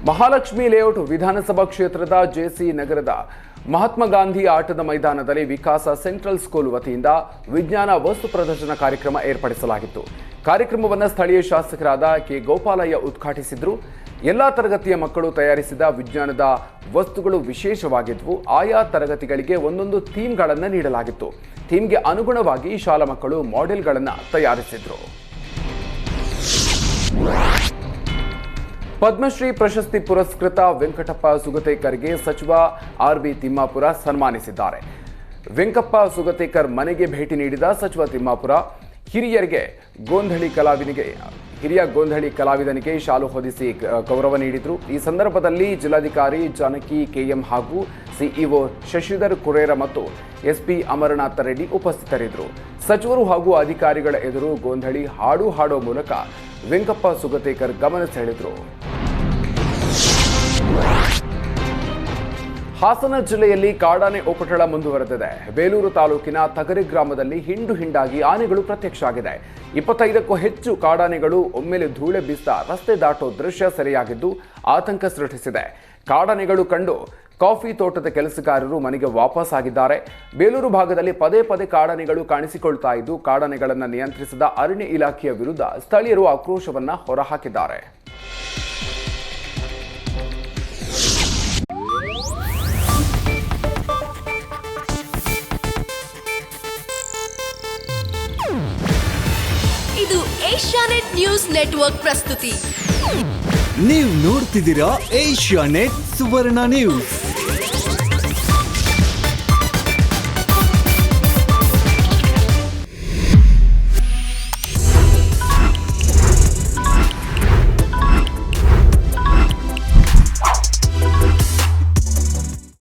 Mahalakshmi layout ವಿಧಾನಸಭಾ ಕ್ಷೇತ್ರದ JC ನಗರದ ಮಹಾತ್ಮ ಗಾಂಧಿ ಆಟದ ಮೈದಾನದಲ್ಲಿ ವಿಕಾಸ ಸೆಂಟ್ರಲ್ ಸ್ಕೂಲ್ ವತಿಯಿಂದ ವಿಜ್ಞಾನ ವಸ್ತು ಪ್ರದರ್ಶನ ಕಾರ್ಯಕ್ರಮ ಏರ್ಪಡಿಸಲಾಗಿತ್ತು. ಕಾರ್ಯಕ್ರಮವನ್ನು ಸ್ಥಳೀಯ ಶಾಸಕರಾದ ಕೆ ಗೋಪಾಲಯ್ಯ ಉದ್ಘಾಟಿಸಿದ್ರು. ಎಲ್ಲಾ ತರಗತಿಯ ಮಕ್ಕಳು ತಯಾರಿಸಿದ ವಿಜ್ಞಾನದ ವಸ್ತುಗಳು ವಿಶೇಷವಾಗಿದ್ವು. ಆಯಾ ತರಗತಿಗಳಿಗೆ ಒಂದೊಂದು ಥೀಮ್ಗಳನ್ನು ನೀಡಲಾಗಿತ್ತು. ಥೀಮ್ಗೆ ಅನುಗುಣವಾಗಿ ಶಾಲಾ ಮಕ್ಕಳು ಮಾಡೆಲ್ಗಳನ್ನು ತಯಾರಿಸಿದ್ರು. ಪದ್ಮಶ್ರೀ ಪ್ರಶಸ್ತಿ ಪುರಸ್ಕೃತ ವೆಂಕಟಪ್ಪ ಸುಗತೇಕರ್ಗೆ ಸಚಿವ ಆರ್.ಬಿ. ತಿಮ್ಮಾಪುರ ಸನ್ಮಾನಿಸಿದ್ದಾರೆ. ವೆಂಕಪ್ಪ ಸುಗತೇಕರ್ ಮನೆಗೆ ಭೇಟಿ ನೀಡಿದ ಸಚಿವ ತಿಮ್ಮಾಪುರ ಹಿರಿಯ ಗೋಂಧಳಿ ಕಲಾವಿದನಿಗೆ ಶಾಲು ಹೊದಿಸಿ ಗೌರವ ನೀಡಿದರು. ಈ ಸಂದರ್ಭದಲ್ಲಿ ಜಿಲ್ಲಾಧಿಕಾರಿ ಜಾನಕಿ ಕೆಎಂ ಹಾಗೂ ಸಿಇಒ ಶಶಿಧರ್ ಕುರೇರ ಮತ್ತು ಎಸ್ಪಿ ಅಮರನಾಥ ರೆಡ್ಡಿ ಉಪಸ್ಥಿತರಿದ್ದರು. ಸಚಿವರು ಹಾಗೂ ಅಧಿಕಾರಿಗಳ ಎದುರು ಗೋಂಧಳಿ ಹಾಡು ಹಾಡೋ ಮೂಲಕ ವೆಂಕಪ್ಪ ಸುಗತೇಕರ್ ಗಮನ ಸೆಳೆದರು. ಹಾಸನ ಜಿಲ್ಲೆಯಲ್ಲಿ ಕಾಡಾನೆ ಉಪಟಳ ಮುಂದುವರೆದಿದೆ. ಬೇಲೂರು ತಾಲೂಕಿನ ತಗರಿ ಗ್ರಾಮದಲ್ಲಿ ಹಿಂಡಾಗಿ ಆನೆಗಳು ಪ್ರತ್ಯಕ್ಷ ಆಗಿದೆ. 25ಕ್ಕೂ ಹೆಚ್ಚು ಕಾಡಾನೆಗಳು ಒಮ್ಮೆಲೆ ಧೂಳೆ ಬೀಸ್ತಾ ರಸ್ತೆ ದಾಟೋ ದೃಶ್ಯ ಸೆರೆಯಾಗಿದ್ದು ಆತಂಕ ಸೃಷ್ಟಿಸಿದೆ. ಕಾಡಾನೆಗಳು ಕಂಡು ಕಾಫಿ ತೋಟದ ಕೆಲಸಗಾರರು ಮನೆಗೆ ವಾಪಸ್ ಆಗಿದ್ದಾರೆ. ಬೇಲೂರು ಭಾಗದಲ್ಲಿ ಪದೇ ಪದೇ ಕಾಡಾನೆಗಳು ಕಾಣಿಸಿಕೊಳ್ತಾ ಇದ್ದು, ಕಾಡಾನೆಗಳನ್ನು ನಿಯಂತ್ರಿಸದ ಅರಣ್ಯ ಇಲಾಖೆಯ ವಿರುದ್ಧ ಸ್ಥಳೀಯರು ಆಕ್ರೋಶವನ್ನ ಹೊರಹಾಕಿದ್ದಾರೆ. ಇದು ಏಷ್ಯಾನೆಟ್ ನ್ಯೂಸ್ ನೆಟ್ವರ್ಕ್ ಪ್ರಸ್ತುತಿ. ನೀವು ನೋಡ್ತಿದ್ದೀರಾ ಏಷ್ಯಾನೆಟ್ ಸುವರ್ಣ ನ್ಯೂಸ್.